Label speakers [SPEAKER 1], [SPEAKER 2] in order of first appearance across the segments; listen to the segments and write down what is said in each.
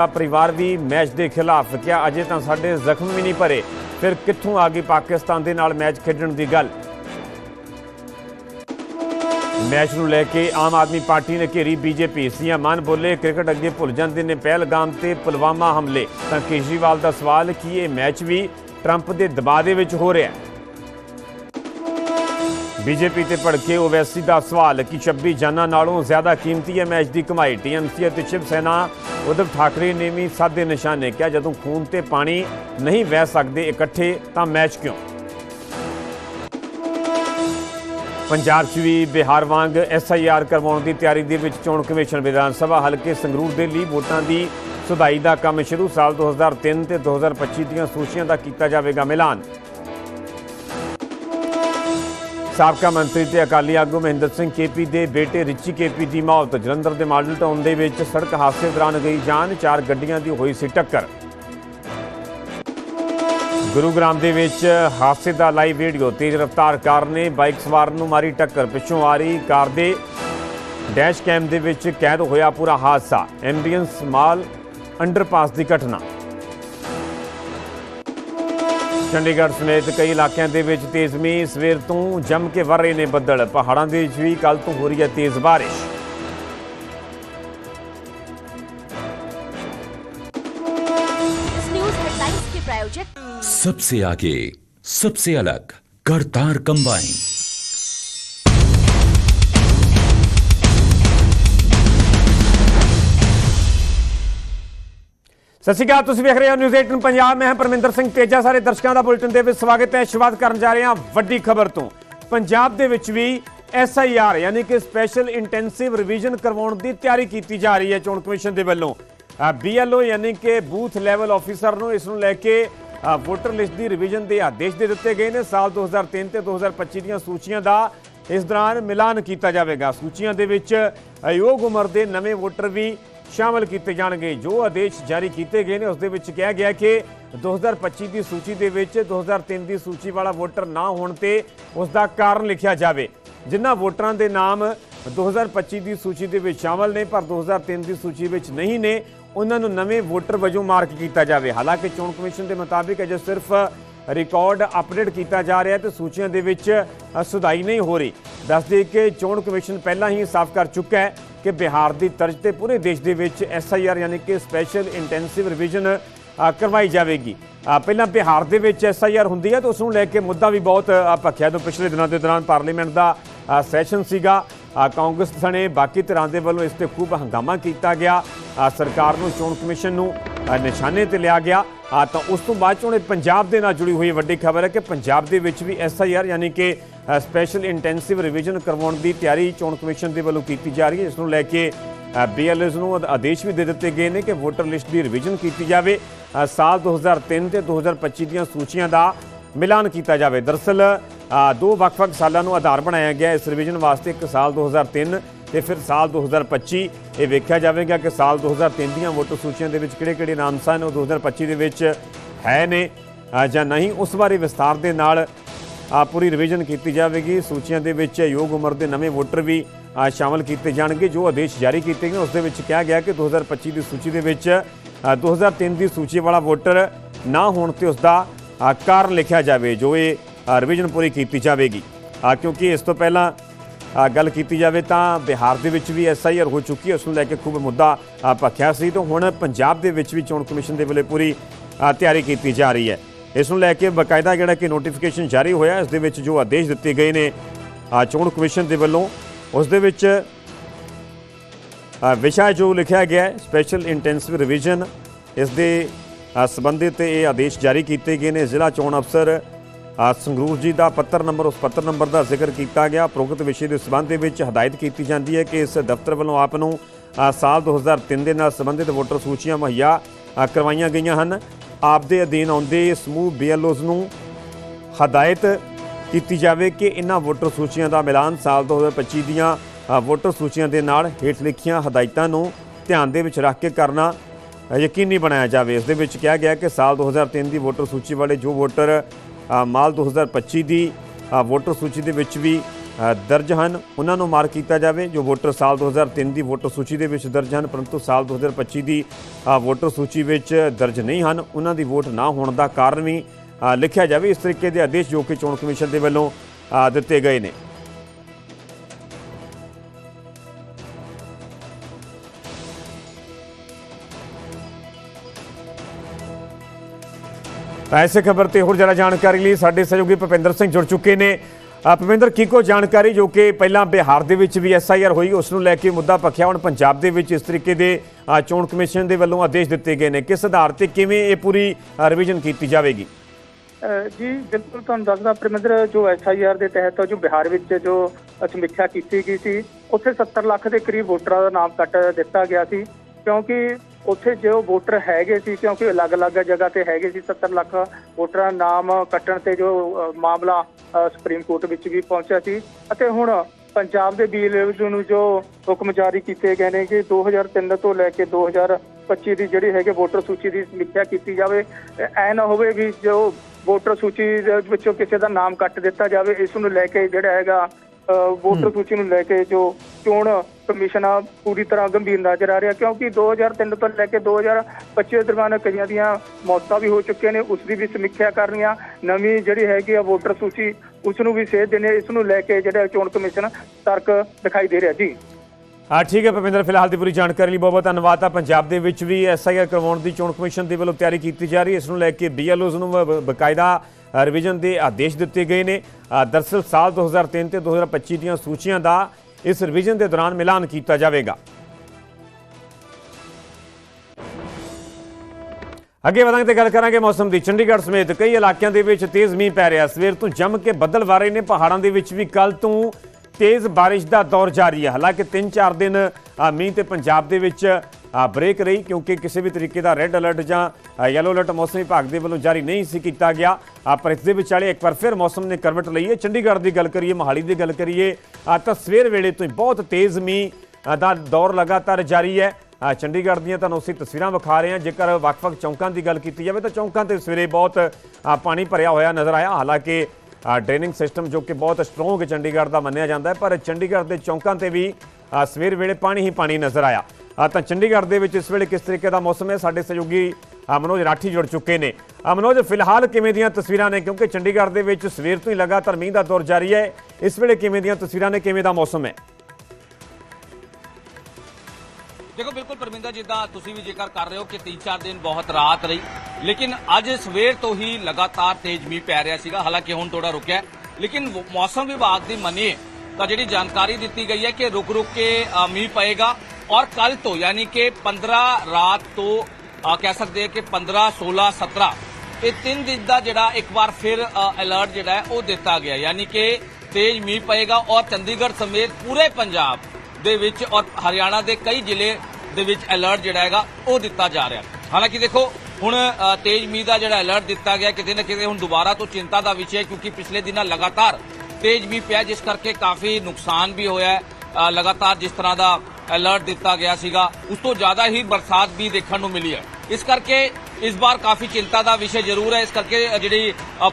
[SPEAKER 1] परिवार भी मैच के खिलाफ क्या अजे तो साडे जख्म भी नहीं भरे, फिर कित्थों आ गई पाकिस्तान के नाल मैच खेडण की गल। मैच नूं लैके आम आदमी पार्टी ने घेरी बीजेपी। सीएम मान बोले क्रिकेट अगे भुल जाते ने पहलगाम ते पुलवामा हमले। तो केजरीवाल का सवाल कि यह मैच भी ट्रंप के दबाव दे विच हो रहा है। बीजेपी ते भड़के ओवैसी का सवाल कि 26 जाना नालों ज्यादा कीमती है मैच की कमाई। टीएमसी और शिव सेना उद्धव ठाकरे ने भी साधे निशाने। क्या जदों खून ते पानी नहीं बह सकते इकट्ठे तो मैच क्यों। पंजाब च भी बिहार वांग SIR करवाउण की तैयारी दे विच चोण कमिशन। विधान सभा हल्के संगरूर के लिए वोटां की सुधाई का काम शुरू। साल 2003 ते 2025 दीआं सूचियां दा कीता जावेगा मिलान। साबका मंत्री ते अकाली आगू महेंद्र सिंह KP के बेटे रिची KP की मौत। जलंधर के मॉडल टाउन दे विच सड़क हादसे दौरान गई जान। 4 गड्डियां की हुई सी टक्कर। गुरुग्राम दे विच हादसे का लाइव वीडियो। तेज रफ्तार कार ने बाइक सवार नूं मारी टक्कर। पिछों आ रही कार दे डैश कैम दे विच कैद होया पूरा हादसा। एम्बियंस माल अंडरपास की घटना। चंडीगढ़ समेत कई इलाकों के विच तेज मींह। सवेर तो जम के वर रहे ने बदल। पहाड़ों के विच भी कल तो हो रही है तेज बारिश।
[SPEAKER 2] सबसे आगे, सबसे अलग, करतार कंबाइन।
[SPEAKER 1] सत श्री अकाल, तुसीं वेख रहे हो न्यूज़ 18 पंजाब। मैं परमिंदर सिंह तेजा। सारे दर्शकों का बुलेटिन दे विच स्वागत है। शुरुआत करन जा रहे हैं वड्डी खबर तो। पंजाब दे विच भी SIR यानी कि स्पैशल इंटेंसिव रिवीजन करवाउण की तैयारी की जा रही है चोण कमिशन के वल्लों। BLO यानी कि बूथ लैवल ऑफिसर नूं इस नूं लैके वोटर लिस्ट की रिवीजन के आदेश दे दिते गए हैं। साल 2003 ते 2025 दीआं सूचियां का इस दौरान मिलान किया जाएगा। सूचियां दे विच अयोग उम्र के नवे वोटर भी शामिल किए जाएंगे। जो आदेश जारी किए गए हैं उस दे विच कहा गया कि 2025 की सूची के विच 2003 की सूची वाला वोटर ना होने ते उसका कारण लिखा जाए। जिन्हां वोटरां दे नाम 2025 की सूची के विच शामिल ने पर 2003 की सूची विच नहीं ने, उन्होंने नवे वोटर वजों मार्क किया जाए। हालांकि चोण कमिशन के मुताबिक अजे सिर्फ रिकॉर्ड अपडेट किया जा रहा है तो सूचियां दे विच सुधाई नहीं हो रही। दस दें कि चोण कमिशन पहला ही साफ कर चुका है कि बिहार की तर्ज से पूरे देश के विच SIR यानी कि स्पैशल इंटेंसिव रिवीजन करवाई जाएगी। पहला बिहार के विच SIR होंदी है तो उसनूं लैके मुद्दा भी बहुत भखिया। तो पिछले दिनों के दौरान पार्लीमेंट का सैशन सीगा। कांग्रेस सने बाकी धिरां दे वल्लों इस ते खूब हंगामा किया गया। सरकार नूं चोण कमिशन नूं निशाने ते लिया गया। तो उस तो बाद हुण पंजाब के नाल जुड़ी हुई वड्डी खबर है कि पंजाब दे विच भी SIR यानी कि स्पैशल इंटेंसिव रिवीजन करवाउण की तैयारी चोण कमिशन के वल्लों की जा रही है। इसनूं लैके BLOs नूं आदेश भी दे दिते गए हैं कि वोटर लिस्ट की रिवीजन की जाए। साल 2003 ते 2025 दीआं सूचियां का मिलान किया जाए। दरअसल 2 ਵੱਖ-ਵੱਖ सालों को आधार बनाया गया इस रिवीजन वास्ते। एक साल 2003 तो फिर साल 2025। ये वेख्या जाएगा कि साल 2003 दीआं वोटर सूचियां दे विच किहड़े-किहड़े नाम सन वो 2025 दे विच है ने जां नहीं। उस बारे विस्तार दे नाल पूरी रिवीजन की जाएगी। सूचियां दे विच योग उम्र के नवे वोटर भी शामिल किए जाएंगे। जो आदेश जारी किए गए उस दे विच कहा गया कि 2025 की सूची के विच 2003 की सूची वाला वोटर ना होने ते उसका कारण लिखा जाए। जो ये रिवीजन पूरी की जाएगी क्योंकि इस तो पहला गल की जाए तो बिहार के विच भी SIR हो चुकी है। उसनूं लैके खूब मुद्दा भखिया सी। तो हुण पंजाब के विच भी चोण कमिशन के वेले पूरी तैयारी की जा रही है। इसनूं लैके बकायदा जिहड़ा कि नोटिफिकेशन जारी होया इस दे विच जो आदेश दिते गए ने चोण कमिशन के वल्लों उस दे विच विषय जो लिखा गया है स्पैशल इंटेंसिव रिवीजन इस दे संबंधित ये आदेश जारी किए गए हैं। जिला चोण अफसर संगरूर जी का पत्र नंबर उस पत्र नंबर का जिक्र किया गया। उपरोक्त विषय के संबंध में हदायत की जाती है कि इस दफ्तर वालों आप साल 2003 के नाल संबंधित वोटर सूचियां मुहैया करवाई गई हैं। आप दे अधीन आउंदे समूह BLOs नूं हदायत की जाए कि इन्हां वोटर सूचियां का मिलान साल 2025 दीआं वोटर सूचियां दे नाल हेठ लिखियां हदायतां नूं ध्यान दे विच रख के करना यकीनी बनाया जाए। इस दे विच कहा गया कि साल 2003 की वोटर सूची वाले जो वोटर माल 2025 की वोटर सूची के विच भी ਦਰਜ ਹਨ ਉਹਨਾਂ ਨੂੰ ਮਾਰਕ ਕੀਤਾ ਜਾਵੇ। ਜੋ ਵੋਟਰ ਸਾਲ 2003 ਦੀ ਵੋਟਰ ਸੂਚੀ ਦੇ ਵਿੱਚ ਦਰਜ ਹਨ ਪਰੰਤੂ ਸਾਲ 2025 ਦੀ ਵੋਟਰ ਸੂਚੀ ਵਿੱਚ ਦਰਜ ਨਹੀਂ ਹਨ, ਉਹਨਾਂ ਦੀ ਵੋਟ ਨਾ ਹੋਣ ਦਾ ਕਾਰਨ ਵੀ ਲਿਖਿਆ ਜਾਵੇ। ਇਸ ਤਰੀਕੇ ਦੇ ਆਦੇਸ਼ ਜੋ ਕਿ ਚੋਣ ਕਮਿਸ਼ਨ ਦੇ ਵੱਲੋਂ ਦਿੱਤੇ ਗਏ ਨੇ। ऐसे खबर ते होर ज़्यादा जानकारी लिए साडे सहयोगी भुपिंदर सिंह जुड़ चुके ने। भुपिंदर की को जानकारी जो कि पहला बिहार दे विच भी SIR हुई उस नूं लैके मुद्दा पखिया, हुण पंजाब दे विच इस तरीके दे चोण कमिशन दे वल्लों आदेश दिते गए ने, किस आधार ते किवें ये पूरी रिविजन कीती जावेगी?
[SPEAKER 3] जी बिल्कुल तुहानूं दसदा परमिंदर, जो SIR के तहत जो बिहार में जो समीक्षा की गई थी उत्थे 70 लाख के करीब वोटरां दा नाम कट दिता गया सी, क्योंकि उत्थे जो वोटर हैगे सी, क्योंकि अलग अलग जगह ते हैगे सी 70 लाख वोटरां नाम कट्टण ते जो मामला सुप्रीम कोर्ट विच भी पहुंचा सी। अते हुण पंजाब दे BLO नूं जो हुक्म जारी किए गए ने कि 2003 तो लैके 2025 की जिहड़ी हैगी वोटर सूची की समीक्षा की जाए। ऐ ना होवे भी जो वोटर सूची विचों किसी का नाम कट दिता जाए, इस नूं लैके जिहड़ा हैगा वोटर सूची नूं लैके जो चोण कमिशन पूरी तरह गंभीर नजर आ रहा, क्योंकि 2003 तो लैके 2025 दरम्यान कई दियां मौतां भी हो चुकियां ने, उसकी भी समीक्षा करनी आ। नवीं जिहड़ी हैगी आ वोटर सूची उसनूं भी सेध देने, इस नूं लैके जिहड़ा चोण कमिशन तर्क दिखाई दे रहा जी।
[SPEAKER 1] हाँ ठीक है भुपिंदर, फिलहाल की पूरी जानकारी लिए बहुत बहुत धन्यवाद। पंजाब के विच भी SIR करवाउण दी चोण कमिशन के वल्लों तैयारी की जा रही है, इसनूं लैके BLOs नूं बकायदा रिविजन के आदेश दिते गए ने। दरअसल साल 2003 ते 2025 दीआं सूचियां दा इस रिविजन के दौरान मिलान किया जाएगा। अगे वधांगे ते गल करांगे मौसम की। चंडीगढ़ समेत कई इलाकों के विच तेज़ मींह पै रहा, सवेर तो जम के बदल वारे ने। पहाड़ों के विच भी कल तो तेज़ बारिश का दौर जारी है, हालांकि 3-4 दिन मींह ते पंजाब दे विच ब्रेक रही, क्योंकि किसी भी तरीके का रेड अलर्ट जां येलो अलर्ट मौसम विभाग के वल्लों जारी नहीं सी कीता गया। पर इस दे विचाले एक बार फिर मौसम ने करवट लई है। चंडीगढ़ की गल करिए, मोहाली की गल करिए तो सवेर वेले तो ही बहुत तेज़ मींह का दौर लगातार जारी है। चंडीगढ़ ਦੀਆਂ ਤੁਹਾਨੂੰ ਅਸੀਂ ਤਸਵੀਰਾਂ ਵਿਖਾ ਰਹੇ ਹਾਂ। ਜੇਕਰ ਵੱਖ-ਵੱਖ ਚੌਂਕਾਂ ਦੀ ਗੱਲ ਕੀਤੀ ਜਾਵੇ ਤਾਂ ਚੌਂਕਾਂ ਤੇ ਸਵੇਰੇ ਬਹੁਤ ਪਾਣੀ ਭਰਿਆ ਹੋਇਆ ਨਜ਼ਰ ਆਇਆ, ਹਾਲਾਂਕਿ ड्रेनिंग सिस्टम जो कि बहुत स्ट्रोंग चंडीगढ़ का मन्निया जाता है, पर चंडीगढ़ के चौंकों से भी सवेर वेले पानी ही पानी नज़र आया। तो चंडीगढ़ के इस वेले किस तरीके का मौसम है, साडे सहयोगी मनोज राठी जुड़ चुके हैं। मनोज, फिलहाल किवें दियां तस्वीरां ने, क्योंकि चंडीगढ़ के सवेर तो ही लगातार मींह का दौर जारी है, इस वेले किवें दियां तस्वीरां ने, किवें दा मौसम है?
[SPEAKER 4] देखो बिल्कुल परमिंदर, जिदा तुसी भी जिक्र कर रहे हो कि 3-4 दिन बहुत रात रही, लेकिन अज सवेर तो ही लगातार तेज मींह पै रहा सीगा, हालांकि हुण थोड़ा रुकिया। लेकिन मौसम विभाग की मनीए तो जी जानकारी दी गई है कि रुक रुक के मींह पएगा, और कल तो यानी कि 15 रात तो कह सकते हैं कि 15, 16, 17 ये 3 दिन का जिहड़ा एक बार फिर अलर्ट जिहड़ा है वो दिता गया, यानी कि तेज मींह पएगा। और चंडीगढ़ समेत पूरे पंजाब दे विच और हरियाणा के कई जिले दे विच अलर्ट जिहड़ा हैगा वो दिता जा रहा है। हालांकि देखो हुण तेज मींह का जिहड़ा अलर्ट दिता गया किते ना किते हुण दोबारा तो चिंता का विषय है, क्योंकि पिछले दिनों लगातार तेज मींह पिया, जिस करके काफ़ी नुकसान भी होया है। लगातार जिस तरह का अलर्ट दिता गया सीगा उस तो ज़्यादा ही बरसात भी देखने को मिली है, इस करके इस बार काफ़ी चिंता का विषय जरूर है। इस करके जिहड़ी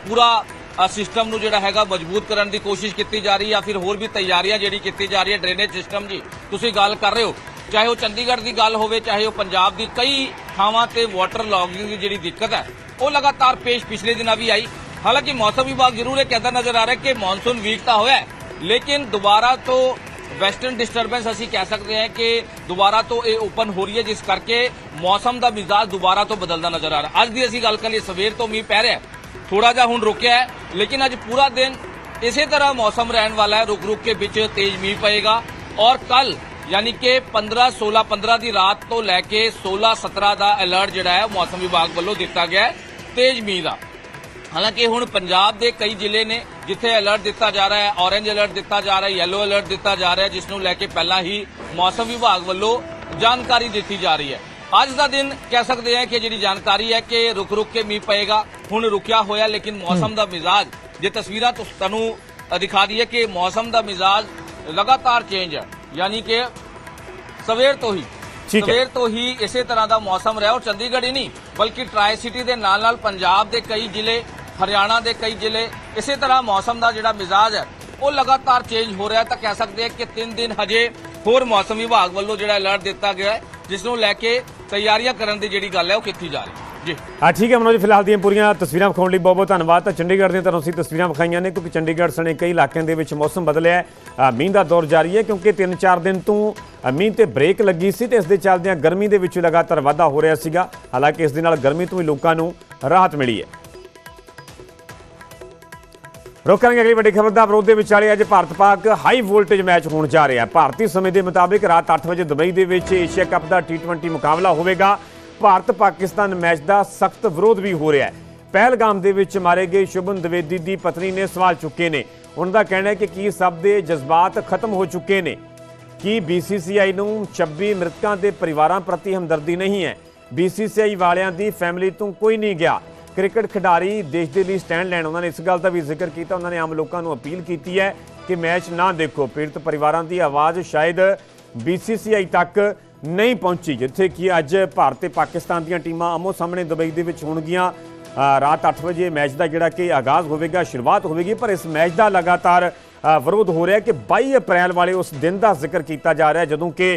[SPEAKER 4] पूरा सिस्टम नूं जिहड़ा हैगा मजबूत करने की कोशिश की जा रही है, या फिर होर भी तैयारियां जिहड़ी की जा रही है। ड्रेनेज सिस्टम जी तुसीं गल कर रहे हो, चाहे वो चंडीगढ़ की गल होवे, चाहे वो पंजाब की कई थावां ते वाटर लॉगिंग की जिहड़ी दिक्कत है वो लगातार पेश पिछले दिन भी आई। हालांकि मौसम विभाग जरूर एक कहता नजर आ रहा है कि मानसून वीक तो होया, लेकिन दोबारा तो वेस्टर्न डिस्टर्बेंस असीं कह सकते हैं कि दोबारा तो ये ओपन हो रही है, जिस करके मौसम का मिजाज दोबारा तो बदलता नजर आ रहा है। अज की असीं गल करिए, सवेर तो मींह पै रहा है, थोड़ा जा हुण रुकिया है, लेकिन अज पूरा दिन इसी तरह मौसम रहने वाला है। रुक रुक के बीच तेज मींह पएगा, और कल यानी कि 15, 16, 15 की रात तो लैके 16, 17 का अलर्ट जिहड़ा है मौसम विभाग वालों दिता गया है तेज मींह का। हालांकि हुण पंजाब के कई जिले ने जिथे अलर्ट दिता जा रहा है, ऑरेंज अलर्ट दिता जा रहा है, येलो अलर्ट दिता जा रहा है, जिसनों लैके पहला ही मौसम विभाग वालों जानकारी दी जा रही है। अज का दिन कह सकते हैं कि जी जानकारी है कि रुक रुक के मींह पएगा, हुण रुकिया होया, लेकिन मौसम का मिजाज जो तस्वीरां तुहानूं दिखा दी है कि मौसम का मिजाज लगातार चेंज है, यानी कि सवेर तो ही इसी तरह का मौसम रहा। और चंडीगढ़ ही नहीं बल्कि ट्राई सिटी के नाल पंजाब के कई जिले, हरियाणा के कई जिले इसी तरह मौसम का जिहड़ा मिजाज है ਉਹ ਲਗਾਤਾਰ ਚੇਂਜ ਹੋ ਰਿਹਾ, ਤਾਂ ਕਹਿ ਸਕਦੇ ਹਾਂ ਕਿ 3 ਦਿਨ ਹਜੇ ਹੋਰ ਮੌਸਮ ਵਿਭਾਗ ਵੱਲੋਂ ਜਿਹੜਾ ਅਲਰਟ ਦਿੱਤਾ ਗਿਆ ਹੈ, ਜਿਸ ਨੂੰ ਲੈ ਕੇ ਤਿਆਰੀਆਂ ਕਰਨ ਦੀ ਜਿਹੜੀ ਗੱਲ ਹੈ ਉਹ ਕੀਤੀ ਜਾ ਰਹੀ ਹੈ ਜੀ।
[SPEAKER 1] ठीक है मनोज, फिलहाल ਦੀਆਂ ਪੂਰੀਆਂ ਤਸਵੀਰਾਂ ਵਿਖਾਉਣ ਲਈ ਬਹੁਤ ਬਹੁਤ ਧੰਨਵਾਦ। ਤਾਂ ਚੰਡੀਗੜ੍ਹ ਦੀਆਂ ਤੁਹਾਨੂੰ ਅਸੀਂ ਤਸਵੀਰਾਂ ਵਿਖਾਈਆਂ ਨੇ, ਕਿਉਂਕਿ ਚੰਡੀਗੜ੍ਹ ਸਣੇ ਕਈ ਇਲਾਕਿਆਂ ਦੇ ਵਿੱਚ ਮੌਸਮ ਬਦਲਿਆ ਹੈ। ਮੀਂਹ ਦਾ ਦੌਰ ਜਾਰੀ ਹੈ, ਕਿਉਂਕਿ 3-4 ਦਿਨ ਤੋਂ ਮੀਂਹ ਤੇ ਬ੍ਰੇਕ ਲੱਗੀ ਸੀ ਤੇ ਇਸ ਦੇ ਚੱਲਦਿਆਂ ਗਰਮੀ ਦੇ ਵਿੱਚ ਲਗਾਤਾਰ ਵਾਧਾ ਹੋ ਰਿਹਾ ਸੀਗਾ। ਹਾਲਾਂਕਿ ਇਸ ਦੇ ਨਾਲ ਗਰਮੀ ਤੋਂ ਵੀ ਲੋਕਾਂ ਨੂੰ ਰਾਹਤ ਮਿਲੀ ਹੈ। रुक करेंगे अगली बड़ी खबर का विरोध के विचाले अज Bharat Pak high voltage match होने जा रहा है। भारतीय समय के मुताबिक रात 8 बजे दुबई के एशिया कप का T20 मुकाबला होगा। भारत पाकिस्तान मैच का सख्त विरोध भी हो रहा है। पहलगाम के मारे गए शुभम द्विवेदी की पत्नी ने सवाल चुके ने। उनका कहना है कि सब के जज्बात खत्म हो चुके हैं कि BCCI नूं 26 मृतकों के परिवारों प्रति हमदर्दी नहीं है। BCCI वालियां दी फैमिली तो कोई नहीं गया। क्रिकेट खिडारी देश के लिए स्टैंड लैन, उन्होंने इस गल का भी जिक्र किया। उन्होंने आम लोगों को अपील की है कि मैच ना देखो। पीड़ित परिवारों की आवाज़ शायद BCCI तक नहीं पहुंची, जिथे कि अज भारत ते पाकिस्तान दी टीमां आमो सामने दुबई दे विच होणगीਆਂ। रात 8 बजे मैच का जिहड़ा कि आगाज़ होगा, शुरुआत होगी, पर इस मैच का लगातार विरोध हो रहा है कि 22 अप्रैल वाले उस दिन का जिक्र किया जा रहा है जदों कि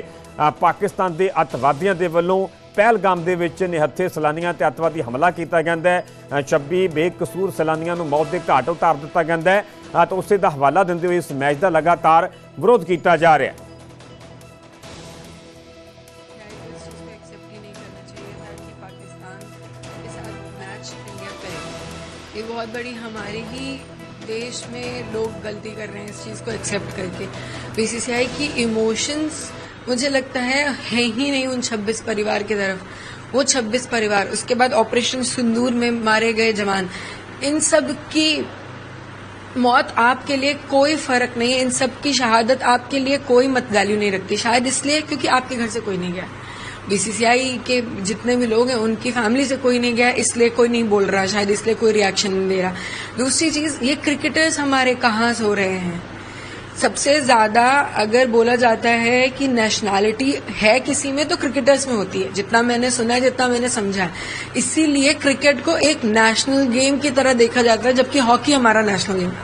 [SPEAKER 1] पाकिस्तान के अतवादियों के वलों पहलगाम के विच निहत्थे सैलानियों ते अतवादी हमला किया गया है। 26 बेकसूर सैलानियों को मौत के घाट उतार दिता गया है। तो उस दा हवाला देंदे हुए इस मैच का लगातार विरोध किया जा रहा है।
[SPEAKER 5] ये बहुत बड़ी हमारे ही देश में लोग गलती कर रहे हैं इस चीज़ को एक्सेप्ट करके। BCCI की इमोशंस मुझे लगता है ही नहीं उन 26 परिवार की तरफ। वो 26 परिवार, उसके बाद ऑपरेशन सिंदूर में मारे गए जवान, इन सब की मौत आपके लिए कोई फर्क नहीं है। इन सब की शहादत आपके लिए कोई मत वैल्यू नहीं रखती। शायद इसलिए क्योंकि आपके घर से कोई नहीं गया। BCCI के जितने भी लोग हैं उनकी फैमिली से कोई नहीं गया, इसलिए कोई नहीं बोल रहा, शायद इसलिए कोई रिएक्शन नहीं दे रहा। दूसरी चीज, ये क्रिकेटर्स हमारे कहाँ सो रहे हैं। सबसे ज्यादा अगर बोला जाता है कि नेशनैलिटी है किसी में तो क्रिकेटर्स में होती है, जितना मैंने सुना है, जितना मैंने समझा है। इसीलिए क्रिकेट को एक नेशनल गेम की तरह देखा जाता है, जबकि हॉकी हमारा नेशनल गेम है।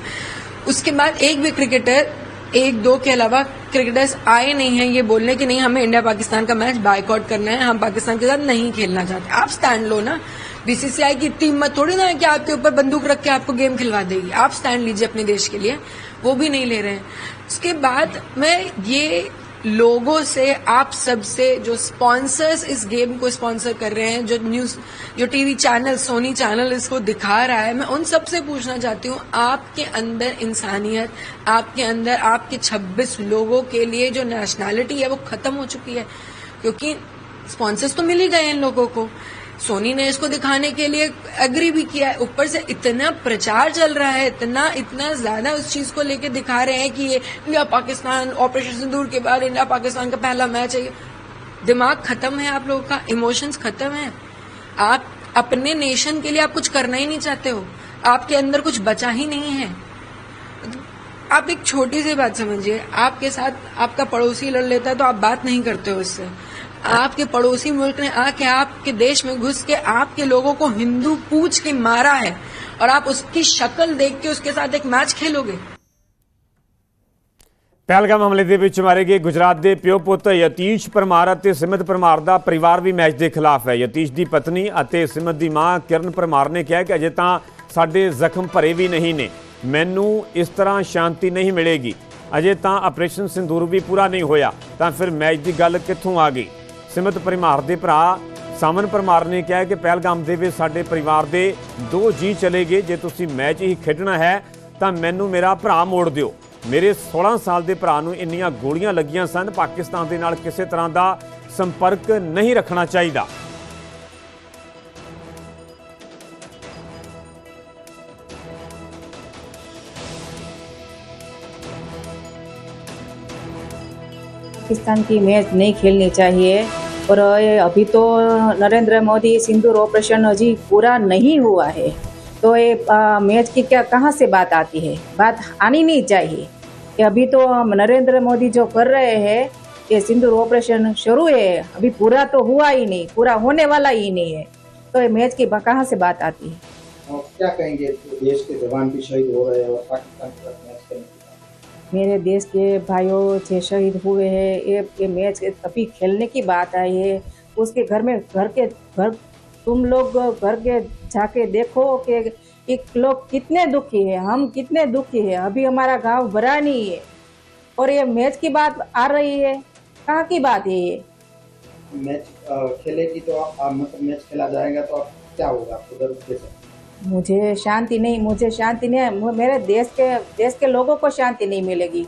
[SPEAKER 5] उसके बाद एक भी क्रिकेटर, 1-2 के अलावा क्रिकेटर्स आए नहीं हैं ये बोलने कि नहीं हमें इंडिया पाकिस्तान का मैच बायकॉट करना है, हम पाकिस्तान के साथ नहीं खेलना चाहते। आप स्टैंड लो ना। BCCI की टीम मत थोड़ी ना है कि आपके ऊपर बंदूक रख के आपको गेम खिलवा देगी। आप स्टैंड लीजिए अपने देश के लिए, वो भी नहीं ले रहे हैं। उसके बाद मैं ये लोगों से, आप सबसे, जो स्पॉन्सर्स इस गेम को स्पॉन्सर कर रहे हैं, जो टीवी चैनल, सोनी चैनल इसको दिखा रहा है, मैं उन सबसे पूछना चाहती हूँ, आपके अंदर इंसानियत, आपके अंदर आपके 26 लोगों के लिए जो नेशनैलिटी है वो खत्म हो चुकी है। क्योंकि स्पॉन्सर्स तो मिल ही गए इन लोगों को। सोनी ने इसको दिखाने के लिए एग्री भी किया है। ऊपर से इतना प्रचार चल रहा है, इतना ज्यादा उस चीज को लेके दिखा रहे हैं कि ये इंडिया पाकिस्तान, ऑपरेशन सिंदूर के बाद इंडिया पाकिस्तान का पहला मैच है। दिमाग खत्म है आप लोगों का, इमोशंस खत्म है। आप अपने नेशन के लिए आप कुछ करना ही नहीं चाहते हो, आपके अंदर कुछ बचा ही नहीं है। आप एक छोटी सी बात समझिए, आपके साथ आपका पड़ोसी लड़ लेता है तो आप बात नहीं करते हो उससे। आपके पड़ोसी मुल्क ने आके आपके देश में घुस के आपके लोगों को हिंदू पूछ के मारा है और आप उसकी शक्ल देख के उसके साथ एक मैच खेलोगे।
[SPEAKER 1] पहलगाम हमले के विच मारे गए गुजरात के प्यो पुत यतीश परमार और सिमत परमार का परिवार भी मैच के खिलाफ है। यतीश की पत्नी और सिमत की मां किरण परमार ने कहा कि अजे तो साडे जख्म भरे भी नहीं ने, मैनू इस तरह शांति नहीं मिलेगी। अजे तो ऑपरेशन सिंदूर भी पूरा नहीं होया, तो फिर मैच की गल कित्थों आ गई। सिमत परमार के भरा सामन परमार ने कहा कि पहलगाम के साडे परिवार के 2 जी चले गए, जे तुसीं मैच ही खेडना है तो मैनू मेरा भरा मोड़ दिओ। मेरे 16 साल के भरा नूं इन्नियां गोलियां लगियां सन, पाकिस्तान के नाल किसी तरह का संपर्क नहीं रखना चाहिए।
[SPEAKER 6] पाकिस्तान की मैच नहीं खेलनी चाहिए। और अभी तो नरेंद्र मोदी सिंदूर ऑपरेशन अभी पूरा नहीं हुआ है, तो ये मैच की क्या कहाँ से बात आती है? बात आनी नहीं चाहिए कि अभी तो नरेंद्र मोदी जो कर रहे हैं, ये सिंदूर ऑपरेशन शुरू है, अभी पूरा तो हुआ ही नहीं, पूरा होने वाला ही नहीं है, तो ये मैच की कहाँ से बात आती है?
[SPEAKER 7] क्या कहेंगे, देश के जवान भी शहीद हो रहे हैं और पाकिस्तान के साथ मैच खेलने की
[SPEAKER 6] मेरे देश के भाइयों जो शहीद हुए हैं, ये मैच अभी खेलने की बात आई है। उसके घर तुम लोग घर के जाके देखो कि एक लोग कितने दुखी है, हम कितने दुखी है। अभी हमारा गांव भरा नहीं है और ये मैच की बात आ रही है। कहाँ की बात है ये?
[SPEAKER 7] मैच खेलेगी तो आप मतलब मैच खेला जाएगा तो आप क्या होगा आपको दर्द कैसे?
[SPEAKER 6] मुझे शांति नहीं, मेरे देश के लोगों को शांति नहीं मिलेगी।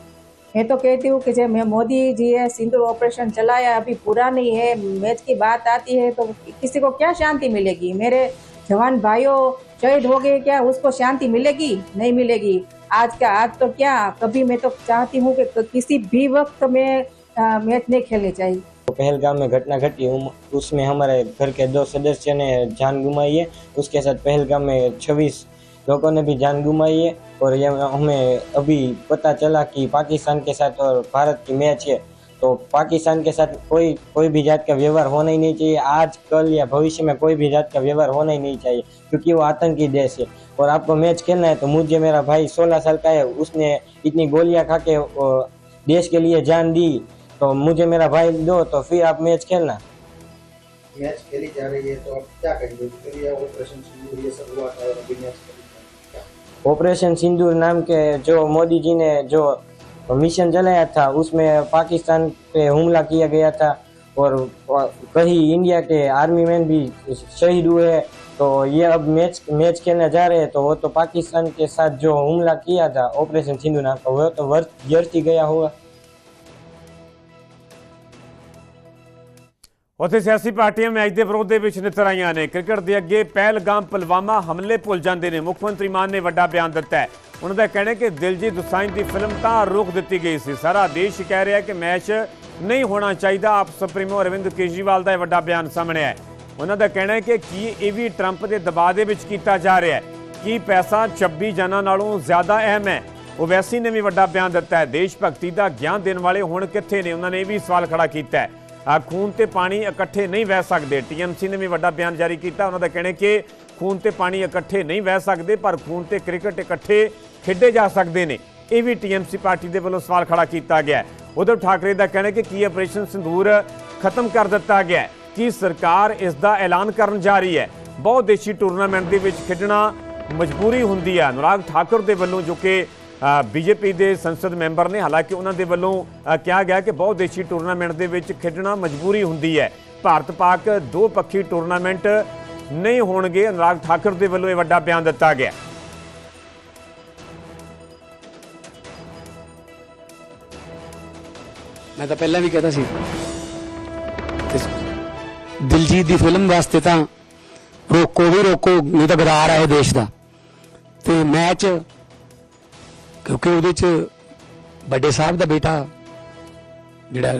[SPEAKER 6] मैं तो कहती हूँ कि जब मैं मोदी जी है सिंदूर ऑपरेशन चलाया, अभी पूरा नहीं है, मैच की बात आती है तो किसी को क्या शांति मिलेगी? मेरे जवान भाइयों शहीद हो गए, क्या उसको शांति मिलेगी? नहीं मिलेगी। आज तो क्या, कभी मैं तो चाहती हूँ कि किसी भी वक्त में मैच नहीं खेलनी चाहिए।
[SPEAKER 8] पहलगाम में घटना घटी, उसमें हमारे घर के 2 सदस्य ने जान गुमाई है। उसके साथ पहलगाम में 26 लोगों ने भी जान गुमाई है। और ये हमें अभी पता चला कि पाकिस्तान के साथ और भारत की मैच है, तो पाकिस्तान के साथ कोई भी जात का व्यवहार होना ही नहीं चाहिए। आज कल या भविष्य में कोई भी जात का व्यवहार होना ही नहीं चाहिए, क्योंकि वो आतंकी देश है। और आपको मैच खेलना है तो मुझे, मेरा भाई 16 साल का है, उसने इतनी गोलियां खा के देश के लिए जान दी, तो मुझे मेरा भाई दो, तो फिर आप मैच खेलना।
[SPEAKER 7] मैच खेली जा रही है तो आप क्या करेंगे? ऑपरेशन सिंदूर ये सब हुआ था और अभी मैच
[SPEAKER 8] ऑपरेशन सिंदूर नाम के जो मोदी जी ने जो मिशन चलाया था, उसमें पाकिस्तान पे हमला किया गया था और कहीं इंडिया के आर्मी मैन भी शहीद हुए। तो ये अब मैच खेलने जा रहे हैं, तो वो तो पाकिस्तान के साथ जो हमला किया था ऑपरेशन सिंदूर नाम का, वो तो व्यर्थ ही गया हुआ।
[SPEAKER 1] ਉੱਥੇ ਸਿਆਸੀ ਪਾਰਟੀਆਂ ਮੈਚ ਦੇ ਵਿਰੋਧ ਦੇ ਵਿੱਚ ਨਿੱਤਰ ਆਈਆਂ ਨੇ। ਕ੍ਰਿਕਟ ਦੇ ਅੱਗੇ ਪਹਿਲਗਾਮ ਪੁਲਵਾਮਾ ਹਮਲੇ ਭੁੱਲ ਜਾਂਦੇ ਨੇ। ਮੁੱਖ ਮੰਤਰੀ ਮਾਨ ਨੇ ਵੱਡਾ ਬਿਆਨ ਦਿੱਤਾ ਹੈ। ਉਹਨਾਂ ਦਾ ਕਹਿਣਾ ਹੈ ਕਿ ਦਿਲਜੀਤ ਦੋਸਾਂਝ ਦੀ ਫਿਲਮ ਤਾਂ ਰੋਕ ਦਿੱਤੀ ਗਈ ਸੀ, ਸਾਰਾ ਦੇਸ਼ ਕਹਿ ਰਿਹਾ ਕਿ ਮੈਚ ਨਹੀਂ ਹੋਣਾ ਚਾਹੀਦਾ। ਆਪ ਸੁਪਰੀਮੋ ਅਰਵਿੰਦ ਕੇਜਰੀਵਾਲ ਦਾ ਇਹ ਵੱਡਾ ਬਿਆਨ ਸਾਹਮਣੇ ਆਇਆ। ਉਹਨਾਂ ਦਾ ਕਹਿਣਾ ਹੈ ਕਿ ਕੀ ਇਹ ਵੀ ਟਰੰਪ ਦੇ ਦਬਾਅ ਦੇ ਵਿੱਚ ਕੀਤਾ ਜਾ ਰਿਹਾ ਹੈ, ਕਿ ਪੈਸਾ 26 ਜਾਨਾਂ ਨਾਲੋਂ ਜ਼ਿਆਦਾ ਅਹਿਮ ਹੈ। ਓਵੈਸੀ ਨੇ ਵੀ ਵੱਡਾ ਬਿਆਨ ਦਿੱਤਾ ਹੈ। ਦੇਸ਼ ਭਗਤੀ ਦਾ ਗਿਆਨ ਦੇਣ ਵਾਲੇ ਹੁਣ ਕਿੱਥੇ ਨੇ? ਉਹਨਾਂ ਨੇ ਇਹ ਵੀ ਸਵਾਲ ਖੜਾ ਕੀਤਾ ਹੈ। खून ते पानी इकट्ठे नहीं बह सकते। TMC ने भी वड्डा बयान जारी किया। उन्होंने कहना कि खून ते पानी इकट्ठे नहीं बह सकते, पर खून ते क्रिकेट इकट्ठे खेडे जा सकते हैं। ये भी TMC पार्टी के वालों सवाल खड़ा किया गया है। उद्धव ठाकरे का कहना है कि ऑपरेशन सिंदूर खत्म कर दिता गया है, कि सरकार इसका ऐलान करन जा रही है। बहुदेशी टूरनामेंट के खेडना मजबूरी होंदी है। अनुराग ठाकुर के वालों जो कि बीजेपी के संसद मैंबर ने, हालांकि उन्होंने वालों कहा गया कि बहुदेशी टूरनामेंट के खेडना मजबूरी होंदी है। भारत पाक 2 पक्षी टूरनामेंट नहीं होणगे। अनुराग ठाकुर के वालों वड्डा बयान दिता गया।
[SPEAKER 9] मैं तो पहले भी कहता सी दिलजीत की फिल्म वास्ते तो रोको भी रोको, नहीं तो गदार है देश का। तो मैच क्योंकि ਉਹਦੇ ਚ ਵੱਡੇ ਸਾਹਿਬ ਦਾ ਬੇਟਾ ਜਿਹੜਾ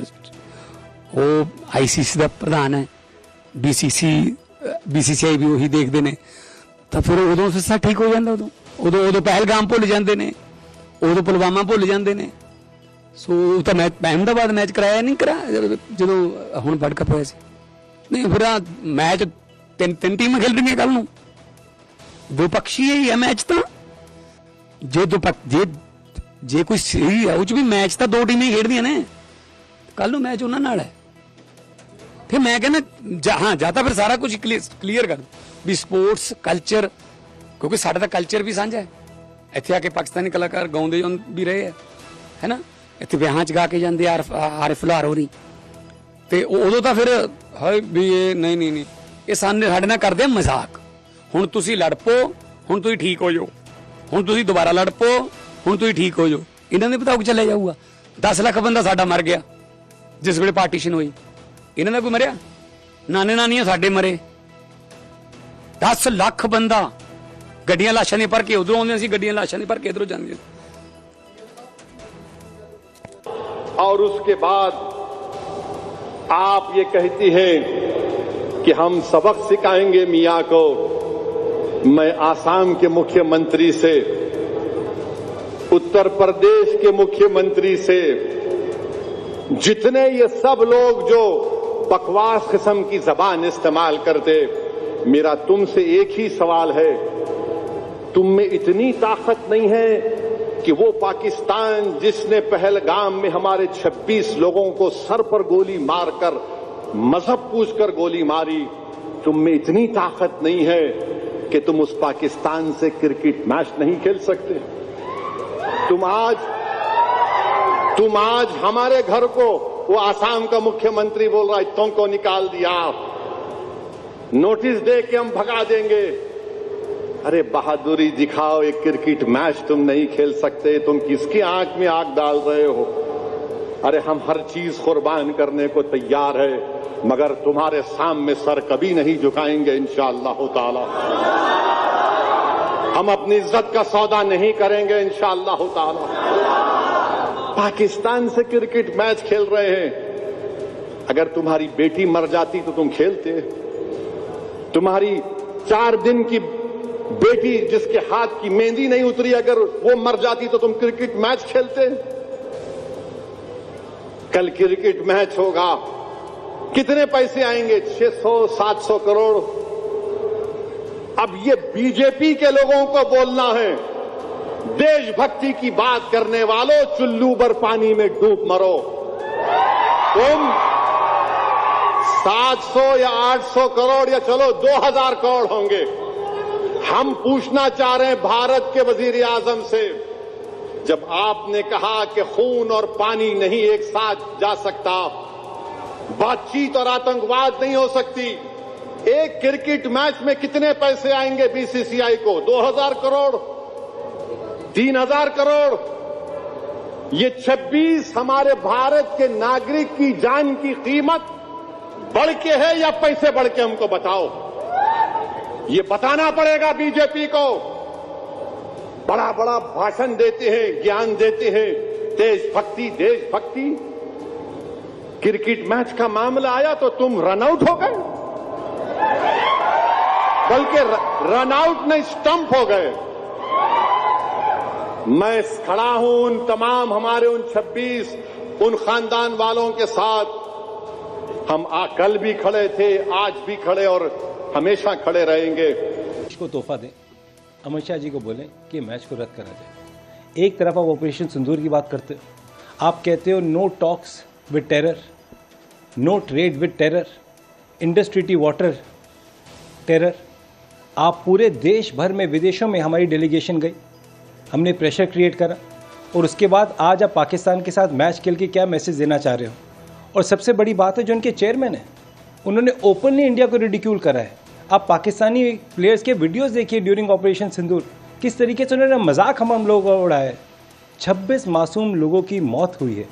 [SPEAKER 9] ਉਹ ICC ਦਾ ਪ੍ਰਧਾਨ ਹੈ, BCCI ਵੀ ਉਹੀ ਦੇਖਦੇ ਨੇ, ਤਾਂ ਫਿਰ ਉਦੋਂ ਸਭ ਠੀਕ ਹੋ ਜਾਂਦਾ। ਉਦੋਂ ਪਹਿਲਗਾਮ ਭੁੱਲ ਜਾਂਦੇ ਨੇ, ਉਦੋਂ ਪੁਲਵਾਮਾ ਭੁੱਲ ਜਾਂਦੇ ਨੇ। ਸੋ ਤਾਂ ਮੈਂ ਅਹਿਮਦਾਬਾਦ ਮੈਚ ਕਰਾਇਆ ਨਹੀਂ, ਜਦੋਂ ਹੁਣ ਵਰਲਡ ਕੱਪ ਹੋਇਆ ਸੀ। ਨਹੀਂ ਫਿਰ ਮੈਚ ਤਿੰਨ ਟੀਮਾਂ ਖੇਡ ਰਹੀਆਂ ਕੱਲ ਨੂੰ, 2 ਪੱਖੀ ਹੈ ਮੈਚ। ਤਾਂ ਜੇ ਕੋਈ ਸਹੀ ਹੈ ਉਹ ਚ ਵੀ ਮੈਚ ਤਾਂ 2 ਟੀਮਾਂ ਹੀ ਖੇਡਦੀਆਂ ਨੇ। ਕੱਲ ਨੂੰ ਮੈਚ ਉਹਨਾਂ ਨਾਲ ਹੈ। ਫਿਰ ਮੈਂ ਕਹਿੰਦਾ ਹਾਂ ਜਾਂ ਤਾਂ ਫਿਰ ਸਾਰਾ ਕੁਝ ਕਲੀਅਰ ਕਰ ਵੀ ਸਪੋਰਟਸ ਕਲਚਰ, ਕਿਉਂਕਿ ਸਾਡਾ ਤਾਂ ਕਲਚਰ ਵੀ ਸਾਂਝਾ ਹੈ। ਇੱਥੇ ਆ ਕੇ ਪਾਕਿਸਤਾਨੀ ਕਲਾਕਾਰ ਗਾਉਂਦੇ ਵੀ ਰਹੇ ਹੈ ਨਾ, ਇੱਥੇ ਵਿਆਹਾਂ ਚ ਗਾ ਕੇ ਜਾਂਦੇ ਆਰਿਫ ਲਾਹੌਰ ਹੋਰੀ। ਤੇ ਉਦੋਂ ਤਾਂ ਫਿਰ ਹਾਏ ਵੀ ਇਹ ਨਹੀਂ ਇਹ ਸਾਡੇ ਨਾਲ ਕਰਦੇ ਆ ਮਜ਼ਾਕ। ਹੁਣ ਤੁਸੀਂ ਲੜ ਪੋ, ਹੁਣ ਤੁਸੀਂ ਠੀਕ ਹੋ ਜਾਓ, ਹੁਣ ਤੁਸੀਂ ਦੁਬਾਰਾ ਲੜ ਪੋ, ਹੁਣ ਤੁਸੀਂ ਠੀਕ ਹੋ ਜਾਓ। ਇਹਨਾਂ ਦੇ ਬਤਾਓ ਚੱਲਿਆ ਜਾਊਗਾ। 10 ਲੱਖ ਬੰਦਾ ਸਾਡਾ ਮਰ ਗਿਆ ਜਿਸ ਵੇਲੇ ਪਾਰਟੀਸ਼ਨ ਹੋਈ। ਇਹਨਾਂ ਦਾ ਕੋਈ ਮਰਿਆ? ਨਾਨੇ ਨਾਨੀਆਂ ਸਾਡੇ ਮਰੇ। 10 ਲੱਖ ਬੰਦਾ, ਗੱਡੀਆਂ ਲਾਸ਼ਾਂ ਦੀਆਂ ਭਰ ਕੇ ਉਧਰੋਂ ਆਉਂਦੀਆਂ ਸੀ, ਗੱਡੀਆਂ ਲਾਸ਼ਾਂ ਦੀਆਂ ਭਰ ਕੇ ਇਧਰੋਂ ਜਾਂਦੀਆਂ।
[SPEAKER 10] और उसके बाद आप ये कहती हैं कि हम सबक सिखाएंगे मियां को। मैं आसाम के मुख्यमंत्री से, उत्तर प्रदेश के मुख्यमंत्री से, जितने ये सब लोग जो बकवास किस्म की जबान इस्तेमाल करते, मेरा तुमसे एक ही सवाल है, तुम में इतनी ताकत नहीं है कि वो पाकिस्तान जिसने पहलगाम में हमारे 26 लोगों को सर पर गोली मारकर मजहब पूछकर गोली मारी, तुम में इतनी ताकत नहीं है कि तुम उस पाकिस्तान से क्रिकेट मैच नहीं खेल सकते। तुम आज हमारे घर को, वो आसाम का मुख्यमंत्री बोल रहा है, तुमको निकाल दिया, नोटिस दे के हम भगा देंगे। अरे बहादुरी दिखाओ, एक क्रिकेट मैच तुम नहीं खेल सकते, तुम किसकी आंख में आग डाल रहे हो? अरे हम हर चीज कुर्बान करने को तैयार है, मगर तुम्हारे सामने सर कभी नहीं झुकाएंगे इंशाअल्लाह ताला। हम अपनी इज्जत का सौदा नहीं करेंगे इंशाअल्लाह ताला। पाकिस्तान से क्रिकेट मैच खेल रहे हैं, अगर तुम्हारी बेटी मर जाती तो तुम खेलते? तुम्हारी 4 दिन की बेटी जिसके हाथ की मेहंदी नहीं उतरी, अगर वो मर जाती तो तुम क्रिकेट मैच खेलते? कल क्रिकेट मैच होगा, कितने पैसे आएंगे? 600-700 करोड़। अब ये बीजेपी के लोगों को बोलना है, देशभक्ति की बात करने वालों, चुल्लू भर पानी में डूब मरो। तुम 700 या 800 करोड़ या चलो 2000 करोड़ होंगे। हम पूछना चाह रहे हैं भारत के वजीर आजम से, जब आपने कहा कि खून और पानी नहीं एक साथ जा सकता, बातचीत और आतंकवाद नहीं हो सकती, एक क्रिकेट मैच में कितने पैसे आएंगे बीसीसीआई को? 2000 करोड़, 3000 करोड़। ये 26 हमारे भारत के नागरिक की जान की कीमत बढ़ के है या पैसे बढ़ के? हमको बताओ, ये बताना पड़ेगा बीजेपी को। बड़ा बड़ा भाषण देते हैं, ज्ञान देते हैं, देशभक्ति देशभक्ति। क्रिकेट मैच का मामला आया तो तुम रन आउट हो गए, बल्कि रन आउट नहीं स्टंप हो गए। मैं खड़ा हूं उन तमाम हमारे उन 26 उन खानदान वालों के साथ। हम कल भी खड़े थे, आज भी खड़े और हमेशा खड़े रहेंगे।
[SPEAKER 11] को तोहफा दें, अमित शाह जी को बोलें कि मैच को रद्द करा जाए। एक तरफ आप ऑपरेशन सिंदूर की बात करते हो, आप कहते हो no talks with terror, no trade with terror, Indus treaty water terror. आप पूरे देश भर में, विदेशों में हमारी डेलीगेशन गई, हमने प्रेशर क्रिएट करा, और उसके बाद आज आप पाकिस्तान के साथ मैच खेल के क्या मैसेज देना चाह रहे हो? और सबसे बड़ी बात है, जो उनके चेयरमैन हैं, उन्होंने ओपनली इंडिया को रिडिक्यूल करा है। आप पाकिस्तानी प्लेयर्स के वीडियोस देखिए ड्यूरिंग ऑपरेशन सिंदूर, किस तरीके से उन्होंने मजाक हम लोगों को उड़ाया है। 26 मासूम लोगों की मौत हुई है,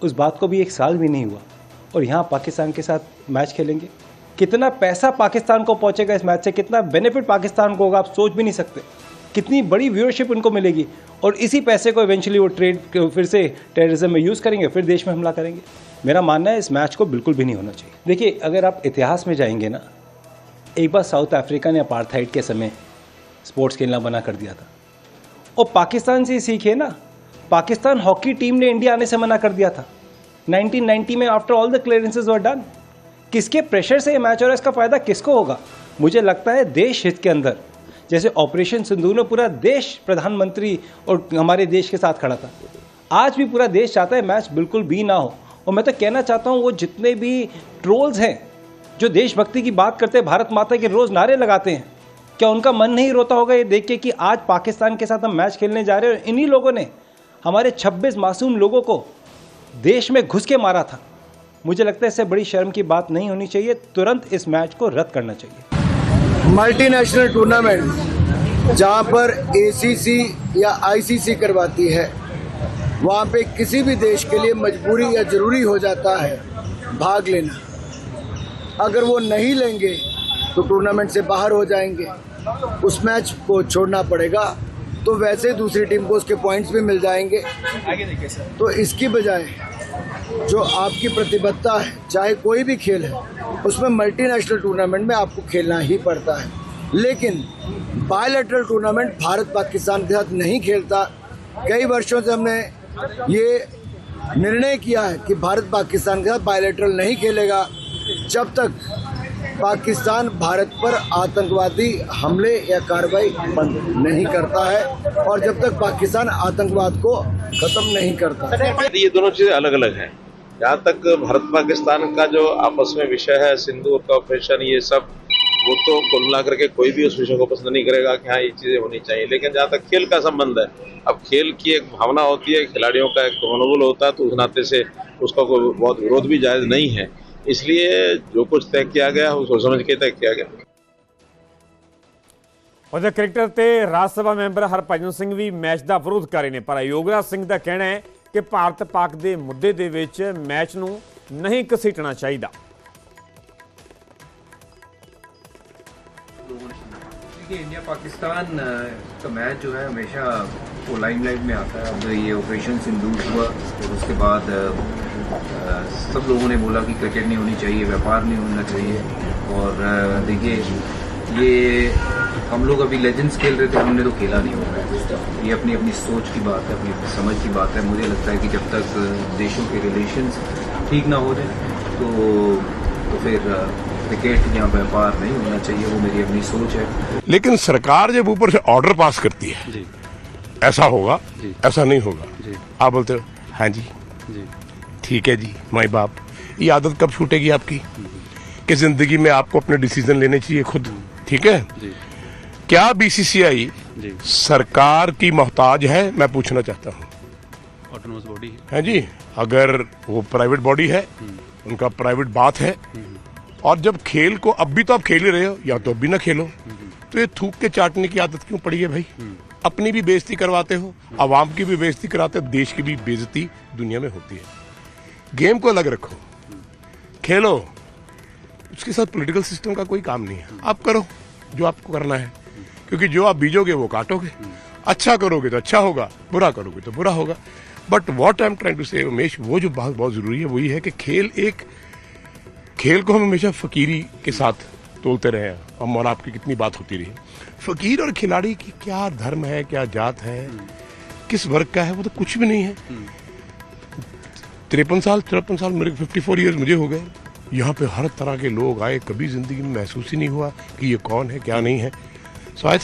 [SPEAKER 11] उस बात को भी 1 साल भी नहीं हुआ, और यहाँ पाकिस्तान के साथ मैच खेलेंगे। कितना पैसा पाकिस्तान को पहुँचेगा इस मैच से, कितना बेनिफिट पाकिस्तान को होगा, आप सोच भी नहीं सकते। कितनी बड़ी व्यूअरशिप उनको मिलेगी, और इसी पैसे को इवेंचुअली वो ट्रेड फिर से टेररिज्म में यूज़ करेंगे, फिर देश में हमला करेंगे। मेरा मानना है इस मैच को बिल्कुल भी नहीं होना चाहिए। देखिए, अगर आप इतिहास में जाएंगे ना, एक बार साउथ अफ्रीका ने अपार्थाइड के समय स्पोर्ट्स खेलना बना कर दिया था, और पाकिस्तान से सीखे ना, पाकिस्तान हॉकी टीम ने इंडिया आने से मना कर दिया था 1990 में, after all the clearances were done. किसके प्रेशर से ये मैच हो रहा है, इसका फ़ायदा किसको होगा? मुझे लगता है देश हित के अंदर, जैसे ऑपरेशन सिंदूर में पूरा देश प्रधानमंत्री और हमारे देश के साथ खड़ा था, आज भी पूरा देश चाहता है मैच बिल्कुल भी ना हो। और मैं तो कहना चाहता हूँ, वो जितने भी ट्रोल्स हैं जो देशभक्ति की बात करते हैं, भारत माता के रोज़ नारे लगाते हैं, क्या उनका मन नहीं रोता होगा ये देख के कि आज पाकिस्तान के साथ हम मैच खेलने जा रहे हैं, इन्हीं लोगों ने हमारे 26 मासूम लोगों को देश में घुस के मारा था। मुझे लगता है इससे बड़ी शर्म की बात नहीं होनी चाहिए, तुरंत इस मैच को रद्द करना चाहिए।
[SPEAKER 12] मल्टीनेशनल टूर्नामेंट जहां पर एसीसी या आईसीसी करवाती है, वहां पे किसी भी देश के लिए मजबूरी या ज़रूरी हो जाता है भाग लेना। अगर वो नहीं लेंगे तो टूर्नामेंट से बाहर हो जाएंगे, उस मैच को छोड़ना पड़ेगा, तो वैसे दूसरी टीम को उसके पॉइंट्स भी मिल जाएंगे। तो इसकी बजाय जो आपकी प्रतिबद्धता है, चाहे कोई भी खेल है, उसमें मल्टीनेशनल टूर्नामेंट में आपको खेलना ही पड़ता है। लेकिन बायलैटरल टूर्नामेंट भारत पाकिस्तान के साथ नहीं खेलता। कई वर्षों से हमने ये निर्णय किया है कि भारत पाकिस्तान के साथ बायलैटरल नहीं खेलेगा जब तक पाकिस्तान भारत पर आतंकवादी हमले या कार्रवाई बंद नहीं करता है और जब तक पाकिस्तान आतंकवाद को खत्म नहीं करता।
[SPEAKER 13] ये दोनों चीजें अलग अलग हैं। जहाँ तक भारत पाकिस्तान का जो आपस में विषय है, सिंदूर का ऑपरेशन, ये सब, वो तो कुल मिला करके कोई भी उस विषय को पसंद नहीं करेगा कि हाँ ये चीजें होनी चाहिए। लेकिन जहाँ तक खेल का संबंध है, अब खेल की एक भावना होती है, खिलाड़ियों का एक मनोबल होता है, तो उस नाते से उसका कोई बहुत विरोध भी जायज नहीं है। इसलिए जो कुछ तय किया गया उसको समझ के तय किया गया।
[SPEAKER 1] ਉਹਦੇ ਕ੍ਰਿਕਟਰ ਤੇ ਰਾਜ ਸਭਾ ਮੈਂਬਰ ਹਰਭਜਨ ਸਿੰਘ ਵੀ ਮੈਚ ਦਾ ਵਿਰੋਧ ਕਰ ਰਹੇ ਨੇ, ਪਰ ਯੋਗਰਾਜ ਸਿੰਘ ਦਾ ਕਹਿਣਾ ਹੈ ਕਿ ਭਾਰਤ ਪਾਕ ਦੇ ਮੁੱਦੇ ਦੇ ਵਿੱਚ ਮੈਚ ਨੂੰ ਨਹੀਂ ਘਸੀਟਣਾ ਚਾਹੀਦਾ।
[SPEAKER 14] देखिए, इंडिया पाकिस्तान का मैच जो है हमेशा वो लाइमलाइट में आता है। अब ये ऑपरेशन सिंदूर हुआ और उसके बाद सब लोगों ने बोला कि क्रिकेट नहीं होनी चाहिए, व्यापार नहीं होना चाहिए। और देखिए, ये हम लोग अभी लेजेंड्स खेल रहे थे, हमने तो खेला नहीं होगा। ये अपनी अपनी सोच की बात है, अपनी समझ की बात है। मुझे लगता है कि जब तक देशों के रिलेशंस ठीक ना हो जाए तो फिर क्रिकेट या व्यापार नहीं होना चाहिए। वो मेरी अपनी सोच है।
[SPEAKER 15] लेकिन सरकार जब ऊपर से ऑर्डर पास करती है जी, ऐसा होगा जी, ऐसा नहीं होगा जी, आप बोलते हो हाँ जी जी, ठीक है जी, माई बाप, ये आदत कब छूटेगी आपकी कि जिंदगी में आपको अपने डिसीजन लेने चाहिए खुद? ठीक है जी। क्या बीसीसीआई सरकार की मोहताज है? मैं पूछना चाहता हूँ।
[SPEAKER 16] ऑटोनोमस बॉडी
[SPEAKER 15] है जी, अगर वो प्राइवेट बॉडी है, उनका प्राइवेट बात है, और जब खेल को अब भी तो आप खेल ही रहे हो, या तो अब भी ना खेलो, तो ये थूक के चाटने की आदत क्यों पड़ी है भाई? अपनी भी बेइज्जती करवाते हो, आवाम की भी बेइज्जती कराते हो, देश की भी बेइज्जती दुनिया में होती है। गेम को अलग रखो, खेलो, उसके साथ पॉलिटिकल सिस्टम का कोई काम नहीं है। आप करो जो आपको करना है, क्योंकि जो आप बीजोगे वो काटोगे। अच्छा करोगे तो अच्छा होगा, बुरा करोगे तो बुरा होगा। But what I am trying to say Umesh, वो जो बात बहुत जरूरी है वही है कि खेल को हम हमेशा फकीरी के साथ तोलते रहे हैं। हम और आपकी कितनी बात होती रही, फकीर और खिलाड़ी की क्या धर्म है, क्या जात है, किस वर्ग का है, वो तो कुछ भी नहीं है। 53 साल मेरे 54 ईयर्स मुझे हो गए। यहाँ पे हर तरह के लोग आए, कभी जिंदगी में महसूस ही नहीं हुआ कि ये कौन है क्या नहीं है। सो आई